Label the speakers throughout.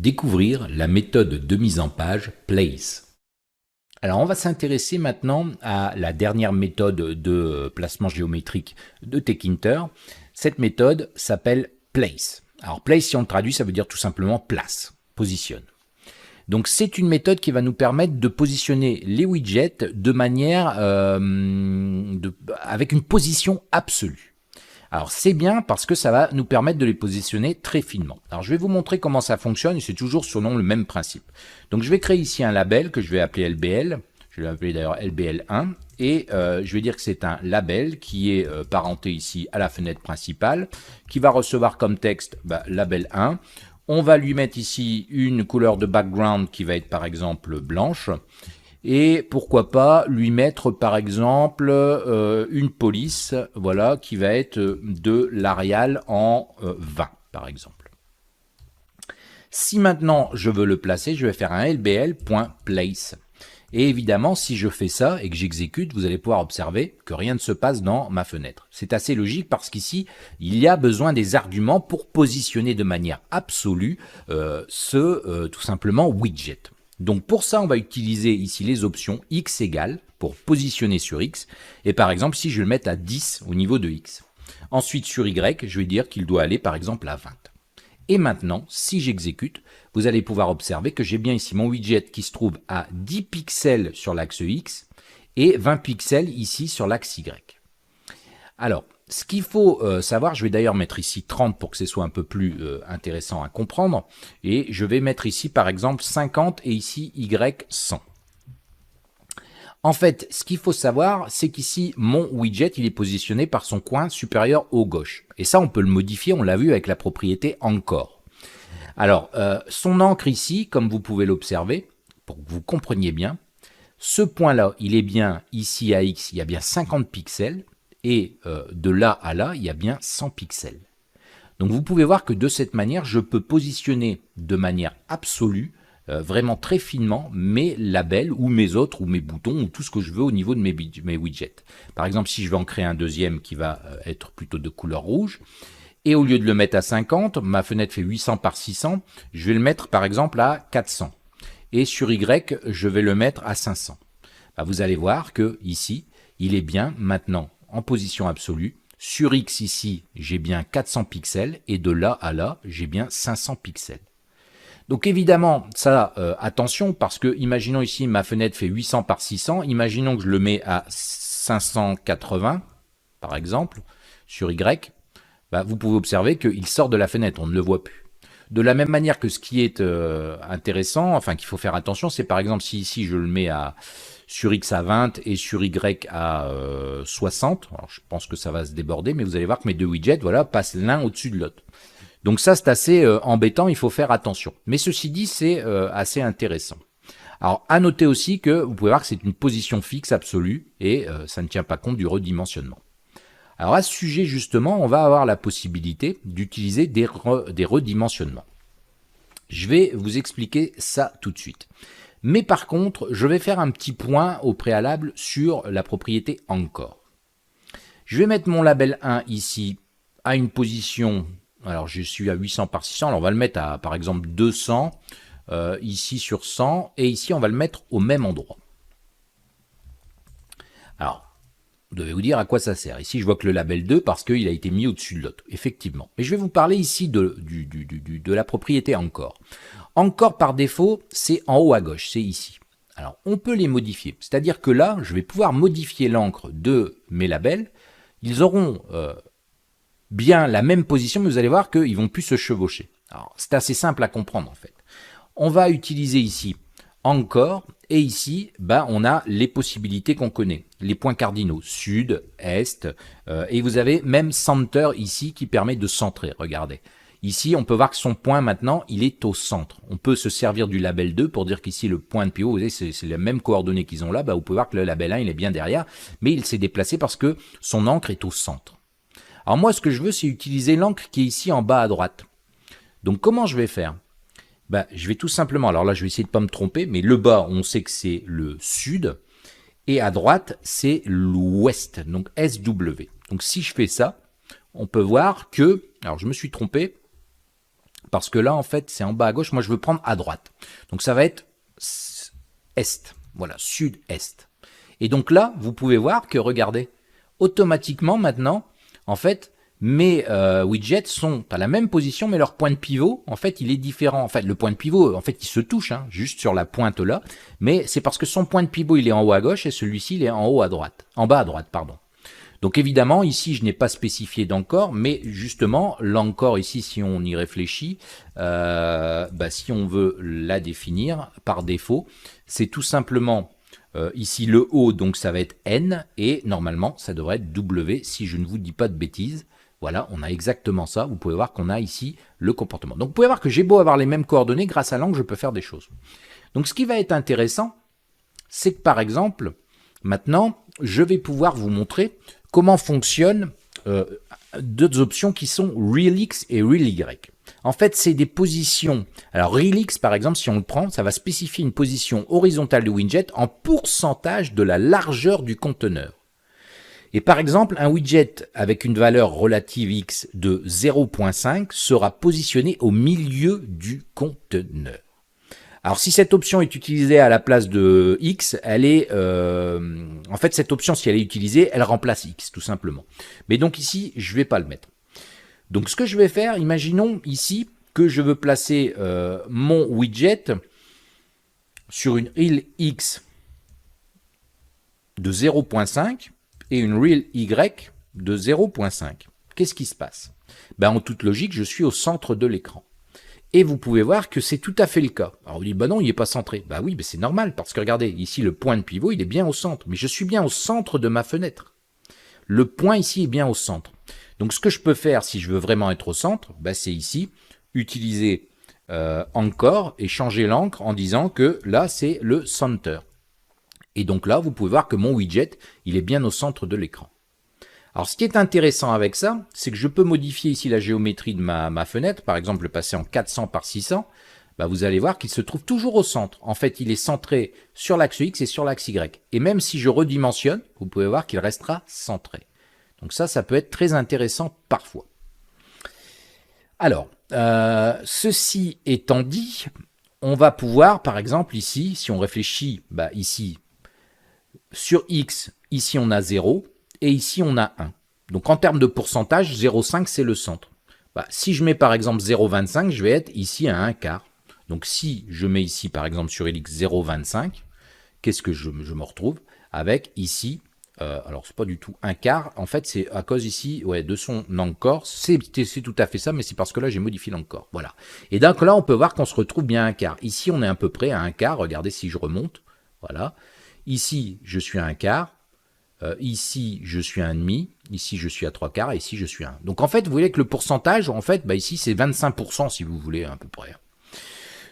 Speaker 1: découvrir la méthode de mise en page Place. Alors on va s'intéresser maintenant à la dernière méthode de placement géométrique de Tkinter. Cette méthode s'appelle Place. Alors Place, si on le traduit, ça veut dire tout simplement place, positionne. Donc c'est une méthode qui va nous permettre de positionner les widgets de manière avec une position absolue. Alors c'est bien parce que ça va nous permettre de les positionner très finement. Alors je vais vous montrer comment ça fonctionne et c'est toujours selon le même principe. Donc je vais créer ici un label que je vais appeler LBL. Je vais l'appeler d'ailleurs LBL1 et je vais dire que c'est un label qui est parenté ici à la fenêtre principale, qui va recevoir comme texte label 1. On va lui mettre ici une couleur de background qui va être par exemple blanche. Et pourquoi pas lui mettre par exemple une police, voilà, qui va être de l'Arial en 20 par exemple. Si maintenant je veux le placer, je vais faire un lbl.place. Et évidemment, si je fais ça et que j'exécute, vous allez pouvoir observer que rien ne se passe dans ma fenêtre. C'est assez logique parce qu'ici, il y a besoin des arguments pour positionner de manière absolue tout simplement widget. Donc pour ça, on va utiliser ici les options x égale pour positionner sur x. Et par exemple, si je le mets à 10 au niveau de x. Ensuite, sur y, je vais dire qu'il doit aller par exemple à 20. Et maintenant, si j'exécute, vous allez pouvoir observer que j'ai bien ici mon widget qui se trouve à 10 pixels sur l'axe X et 20 pixels ici sur l'axe Y. Alors, ce qu'il faut savoir, je vais d'ailleurs mettre ici 30 pour que ce soit un peu plus intéressant à comprendre. Et je vais mettre ici par exemple 50 et ici Y 100. En fait, ce qu'il faut savoir, c'est qu'ici, mon widget, il est positionné par son coin supérieur au gauche. Et ça, on peut le modifier, on l'a vu avec la propriété encore. Alors, son encre ici, comme vous pouvez l'observer, pour que vous compreniez bien, ce point-là, il est bien ici à X, il y a bien 50 pixels, et de là à là, il y a bien 100 pixels. Donc vous pouvez voir que de cette manière, je peux positionner de manière absolue, vraiment très finement, mes labels ou mes autres ou mes boutons ou tout ce que je veux au niveau de mes widgets. Par exemple, si je veux en créer un deuxième qui va être plutôt de couleur rouge, et au lieu de le mettre à 50, ma fenêtre fait 800 par 600, je vais le mettre par exemple à 400. Et sur Y, je vais le mettre à 500. Vous allez voir que ici, il est bien maintenant en position absolue. Sur X ici, j'ai bien 400 pixels et de là à là, j'ai bien 500 pixels. Donc évidemment, ça, attention, parce que imaginons ici, ma fenêtre fait 800 par 600, imaginons que je le mets à 580, par exemple, sur Y, vous pouvez observer qu'il sort de la fenêtre, on ne le voit plus. De la même manière que ce qui est intéressant, enfin qu'il faut faire attention, c'est par exemple si ici je le mets sur X à 20 et sur Y à 60, alors je pense que ça va se déborder, mais vous allez voir que mes deux widgets passent l'un au-dessus de l'autre. Donc ça, c'est assez embêtant, il faut faire attention. Mais ceci dit, c'est assez intéressant. Alors, à noter aussi que vous pouvez voir que c'est une position fixe absolue et ça ne tient pas compte du redimensionnement. Alors, à ce sujet, justement, on va avoir la possibilité d'utiliser des redimensionnements. Je vais vous expliquer ça tout de suite. Mais par contre, je vais faire un petit point au préalable sur la propriété encore. Je vais mettre mon label 1 ici à une position. Alors, je suis à 800 par 600. Alors, on va le mettre à, par exemple, 200, ici sur 100, et ici, on va le mettre au même endroit. Alors, vous devez vous dire à quoi ça sert. Ici, je vois que le label 2, parce qu'il a été mis au-dessus de l'autre, effectivement. Mais je vais vous parler ici de la propriété encore. Encore, par défaut, c'est en haut à gauche, c'est ici. Alors, on peut les modifier. C'est-à-dire que là, je vais pouvoir modifier l'encre de mes labels. Ils auront bien la même position, mais vous allez voir qu'ils vont plus se chevaucher. Alors, c'est assez simple à comprendre, en fait. On va utiliser ici encore, et ici, on a les possibilités qu'on connaît, les points cardinaux, sud, est, et vous avez même center ici qui permet de centrer, regardez. Ici, on peut voir que son point maintenant, il est au centre. On peut se servir du label 2 pour dire qu'ici, le point de pivot, vous voyez, c'est les mêmes coordonnées qu'ils ont là, vous pouvez voir que le label 1, il est bien derrière, mais il s'est déplacé parce que son encre est au centre. Alors moi, ce que je veux, c'est utiliser l'encre qui est ici en bas à droite. Donc, comment je vais faire ? Je vais tout simplement, alors là je vais essayer de ne pas me tromper, mais le bas on sait que c'est le sud, et à droite c'est l'ouest, donc SW. Donc si je fais ça, on peut voir que, alors je me suis trompé, Parce que là, en fait, c'est en bas à gauche. Moi, je veux prendre à droite. Donc, ça va être est. Voilà, sud-est. Et donc là, vous pouvez voir que, regardez, automatiquement, maintenant, en fait, mes widgets sont à la même position, mais leur point de pivot, en fait, il est différent. En fait, le point de pivot, en fait, il se touche, hein, juste sur la pointe là. Mais c'est parce que son point de pivot, il est en haut à gauche et celui-ci, il est en haut à droite. En bas à droite, pardon. Donc évidemment, ici, je n'ai pas spécifié d'encore, mais justement, l'encore ici, si on y réfléchit, si on veut la définir par défaut, c'est tout simplement ici le O, donc ça va être N, et normalement, ça devrait être W, si je ne vous dis pas de bêtises. Voilà, on a exactement ça. Vous pouvez voir qu'on a ici le comportement. Donc vous pouvez voir que j'ai beau avoir les mêmes coordonnées, grâce à l'angle, je peux faire des choses. Donc ce qui va être intéressant, c'est que par exemple, maintenant, je vais pouvoir vous montrer comment fonctionnent deux options qui sont RealX et RealY. En fait, c'est des positions. Alors, RealX, par exemple, si on le prend, ça va spécifier une position horizontale du widget en pourcentage de la largeur du conteneur. Et par exemple, un widget avec une valeur relative X de 0.5 sera positionné au milieu du conteneur. Alors, si cette option est utilisée à la place de X, elle est... en fait, cette option, si elle est utilisée, elle remplace X, tout simplement. Mais donc ici, je ne vais pas le mettre. Donc, ce que je vais faire, imaginons ici que je veux placer mon widget sur une real X de 0.5 et une real Y de 0.5. Qu'est-ce qui se passe? En toute logique, je suis au centre de l'écran. Et vous pouvez voir que c'est tout à fait le cas. Alors vous dites, non, il n'est pas centré. Oui, mais c'est normal, parce que regardez, ici, le point de pivot, il est bien au centre. Mais je suis bien au centre de ma fenêtre. Le point ici est bien au centre. Donc ce que je peux faire, si je veux vraiment être au centre, c'est ici, utiliser encore et changer l'encre en disant que là, c'est le center. Et donc là, vous pouvez voir que mon widget, il est bien au centre de l'écran. Alors, ce qui est intéressant avec ça, c'est que je peux modifier ici la géométrie de ma fenêtre, par exemple le passer en 400 par 600, vous allez voir qu'il se trouve toujours au centre. En fait, il est centré sur l'axe X et sur l'axe Y. Et même si je redimensionne, vous pouvez voir qu'il restera centré. Donc ça peut être très intéressant parfois. Alors, ceci étant dit, on va pouvoir, par exemple ici, si on réfléchit, ici, sur X, ici on a 0, et ici on a 1. Donc en termes de pourcentage, 0,5 c'est le centre. Si je mets par exemple 0,25, je vais être ici à 1 quart. Donc si je mets ici par exemple sur LX 0,25, qu'est-ce que je me retrouve avec ici, alors c'est pas du tout 1 quart, en fait c'est à cause ici de son encore, c'est tout à fait ça, mais c'est parce que là j'ai modifié l'encore. Voilà. Et donc là on peut voir qu'on se retrouve bien à 1 quart. Ici on est à peu près à 1 quart, regardez si je remonte, voilà. Ici je suis à 1 quart. Ici, je suis à 1,5, ici, je suis à 3 quarts, et ici, je suis à 1. Donc, en fait, vous voyez que le pourcentage, en fait, ici, c'est 25%, si vous voulez, à peu près.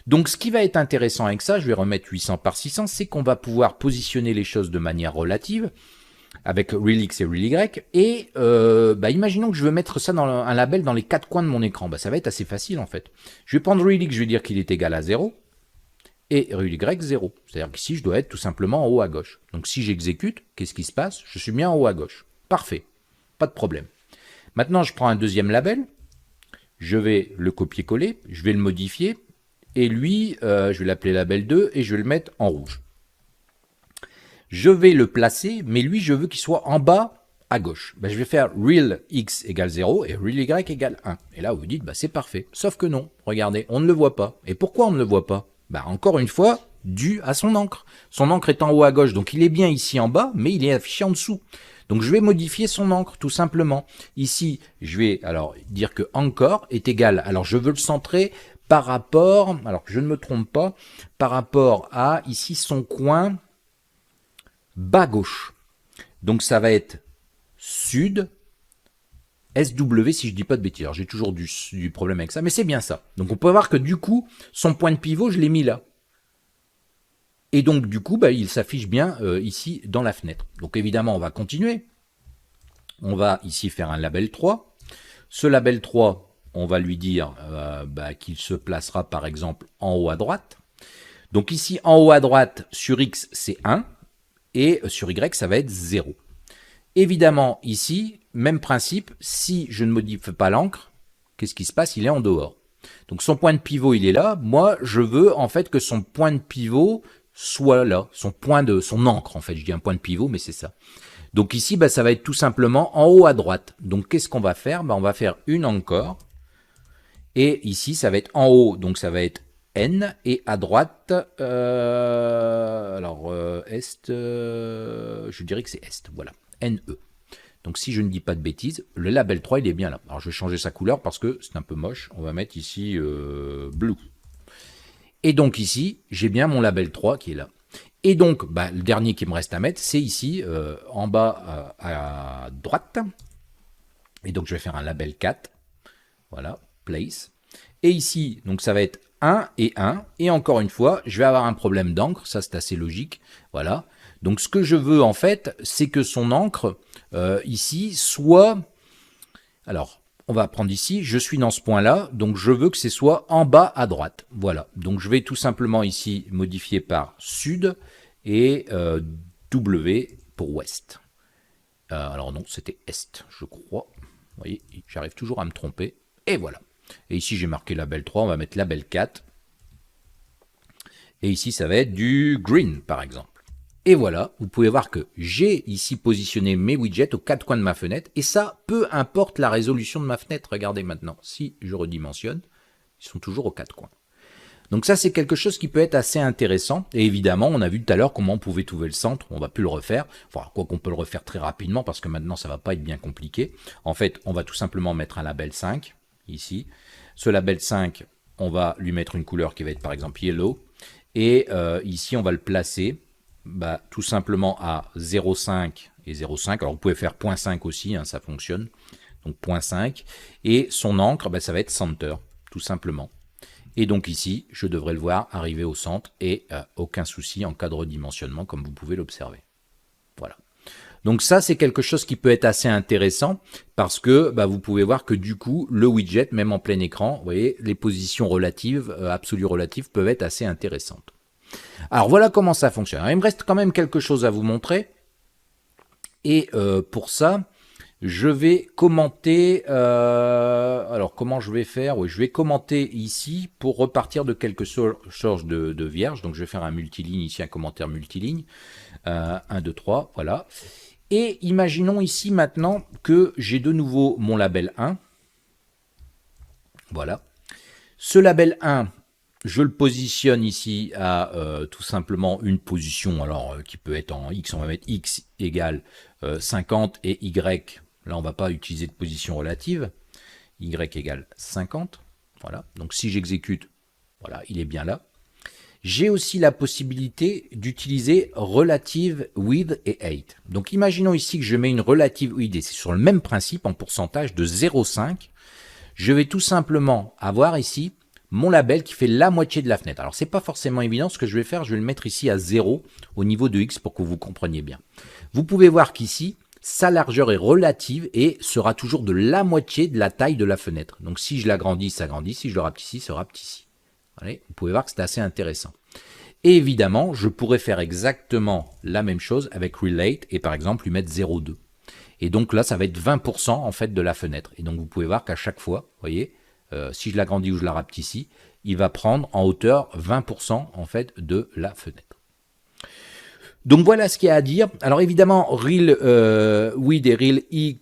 Speaker 1: Donc, ce qui va être intéressant avec ça, je vais remettre 800 par 600, c'est qu'on va pouvoir positionner les choses de manière relative, avec RealX et RealY, et imaginons que je veux mettre ça dans un label dans les 4 coins de mon écran. Ça va être assez facile, en fait. Je vais prendre RealX, je vais dire qu'il est égal à 0, et RealY 0. C'est-à-dire qu'ici, je dois être tout simplement en haut à gauche. Donc si j'exécute, qu'est-ce qui se passe? Je suis bien en haut à gauche. Parfait, pas de problème. Maintenant, je prends un deuxième label, je vais le copier-coller, je vais le modifier, et lui, je vais l'appeler label 2, et je vais le mettre en rouge. Je vais le placer, mais lui, je veux qu'il soit en bas à gauche. Je vais faire RealX égale 0 et RealY égale 1. Et là, vous vous dites, c'est parfait. Sauf que non, regardez, on ne le voit pas. Et pourquoi on ne le voit pas? Encore une fois, dû à son encre. Son encre est en haut à gauche, donc il est bien ici en bas, mais il est affiché en dessous. Donc je vais modifier son encre, tout simplement. Ici, je vais alors dire que encore est égal. Alors je veux le centrer par rapport, alors que je ne me trompe pas, par rapport à ici son coin bas gauche. Donc ça va être sud, SW si je dis pas de bêtises. Alors j'ai toujours du problème avec ça, mais c'est bien ça. Donc on peut voir que du coup, son point de pivot, je l'ai mis là. Et donc du coup, il s'affiche bien ici dans la fenêtre. Donc évidemment, on va continuer. On va ici faire un label 3. Ce label 3, on va lui dire qu'il se placera par exemple en haut à droite. Donc ici, en haut à droite, sur X, c'est 1. Et sur Y, ça va être 0. Évidemment, ici, même principe, si je ne modifie pas l'encre, qu'est-ce qui se passe? Il est en dehors. Donc son point de pivot, il est là. Moi, je veux en fait que son point de pivot soit là, son encre en fait. Je dis un point de pivot, mais c'est ça. Donc ici, bah, ça va être tout simplement en haut à droite. Donc qu'est-ce qu'on va faire? Bah, on va faire une encore. Et ici, ça va être en haut, donc ça va être N, et à droite, Est, je dirais que c'est Est, voilà, NE. Donc si je ne dis pas de bêtises, le label 3, il est bien là. Alors je vais changer sa couleur parce que c'est un peu moche, on va mettre ici blue. Et donc ici, j'ai bien mon label 3 qui est là. Et donc, bah, le dernier qui me reste à mettre, c'est ici, en bas à droite. Et donc je vais faire un label 4, voilà, place. Et ici, donc ça va être 1 et 1. Et encore une fois, je vais avoir un problème d'encre. Ça, c'est assez logique. Voilà. Donc ce que je veux, en fait, c'est que son encre, ici, soit... Alors, on va prendre ici, je suis dans ce point-là, donc je veux que ce soit en bas à droite. Voilà. Donc je vais tout simplement ici modifier par sud et W pour ouest. Alors non, c'était est, je crois. Vous voyez, j'arrive toujours à me tromper. Et voilà. Et ici, j'ai marqué label 3, on va mettre label 4. Et ici, ça va être du green, par exemple. Et voilà, vous pouvez voir que j'ai ici positionné mes widgets aux quatre coins de ma fenêtre. Et ça, peu importe la résolution de ma fenêtre. Regardez maintenant, si je redimensionne, ils sont toujours aux quatre coins. Donc ça, c'est quelque chose qui peut être assez intéressant. Et évidemment, on a vu tout à l'heure comment on pouvait trouver le centre. On va plus le refaire. Enfin, quoi qu'on peut le refaire très rapidement parce que maintenant, ça va pas être bien compliqué. En fait, on va tout simplement mettre un label 5 ici. Ce label 5, on va lui mettre une couleur qui va être par exemple yellow. Et ici, on va le placer tout simplement à 0,5 et 0,5. Alors, vous pouvez faire 0,5 aussi, hein, ça fonctionne. Donc, 0,5. Et son encre, ça va être center, tout simplement. Et donc ici, je devrais le voir arriver au centre et aucun souci en cas de redimensionnement, comme vous pouvez l'observer. Voilà. Donc ça, c'est quelque chose qui peut être assez intéressant parce que vous pouvez voir que du coup, le widget, même en plein écran, vous voyez, les positions relatives, absolues relatives, peuvent être assez intéressantes. Alors voilà comment ça fonctionne. Alors, il me reste quand même quelque chose à vous montrer. Et pour ça, je vais commenter, alors comment je vais faire? Oui, je vais commenter ici pour repartir de quelque chose de vierge. Donc je vais faire un multiligne ici, un commentaire multiligne. 1, 2, 3, voilà. Et imaginons ici maintenant que j'ai de nouveau mon label 1. Voilà. Ce label 1, je le positionne ici à tout simplement une position, alors qui peut être en X, on va mettre X égale 50 et Y. Là, on ne va pas utiliser de position relative. Y égale 50. Voilà. Donc, si j'exécute, voilà, il est bien là. J'ai aussi la possibilité d'utiliser relative with et 8. Donc, imaginons ici que je mets une relative with et c'est sur le même principe en pourcentage de 0,5. Je vais tout simplement avoir ici mon label qui fait la moitié de la fenêtre. Alors, c'est pas forcément évident. Ce que je vais faire, je vais le mettre ici à 0 au niveau de X pour que vous compreniez bien. Vous pouvez voir qu'ici, sa largeur est relative et sera toujours de la moitié de la taille de la fenêtre. Donc si je l'agrandis, ça grandit. Si je le rapetissis, ça rapetissit. Allez, vous pouvez voir que c'est assez intéressant. Et évidemment, je pourrais faire exactement la même chose avec Relate et par exemple lui mettre 0,2. Et donc là, ça va être 20% en fait de la fenêtre. Et donc vous pouvez voir qu'à chaque fois, vous voyez, si je l'agrandis ou je la rapetissis, il va prendre en hauteur 20% en fait de la fenêtre. Donc voilà ce qu'il y a à dire. Alors évidemment, Rel with et Rel y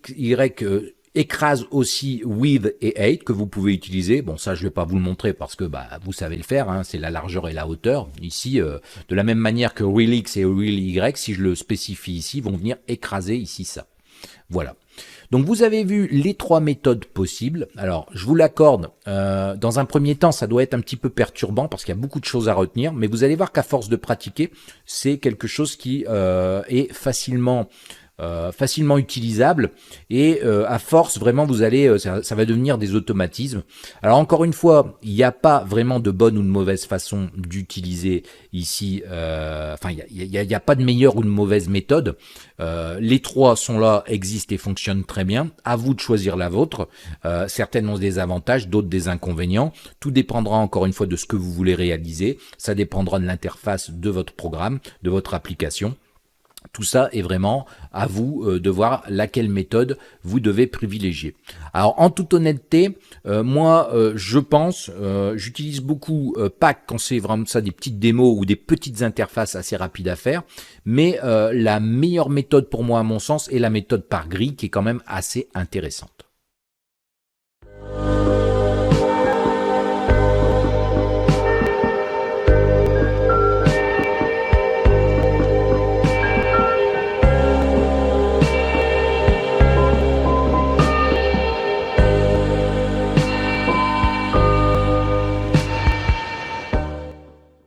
Speaker 1: écrase aussi with et 8 que vous pouvez utiliser. Bon, ça je vais pas vous le montrer parce que vous savez le faire, hein, c'est la largeur et la hauteur. Ici, de la même manière que Rel x et Rel y, si je le spécifie ici, vont venir écraser ici ça. Voilà. Donc vous avez vu les trois méthodes possibles. Alors je vous l'accorde, dans un premier temps ça doit être un petit peu perturbant parce qu'il y a beaucoup de choses à retenir, mais vous allez voir qu'à force de pratiquer, c'est quelque chose qui est facilement utilisable et à force vraiment vous allez ça va devenir des automatismes. Alors encore une fois, il n'y a pas vraiment de bonne ou de mauvaise façon d'utiliser ici, il y a pas de meilleure ou de mauvaise méthode. Les trois sont là, existent et fonctionnent très bien. À vous de choisir la vôtre. Certaines ont des avantages, d'autres des inconvénients. Tout dépendra encore une fois de ce que vous voulez réaliser. Ça dépendra de l'interface de votre programme, de votre application. Tout ça est vraiment à vous de voir laquelle méthode vous devez privilégier. Alors en toute honnêteté, moi je pense, j'utilise beaucoup Pack quand c'est vraiment ça, des petites démos ou des petites interfaces assez rapides à faire, mais la meilleure méthode pour moi à mon sens est la méthode par grille qui est quand même assez intéressante.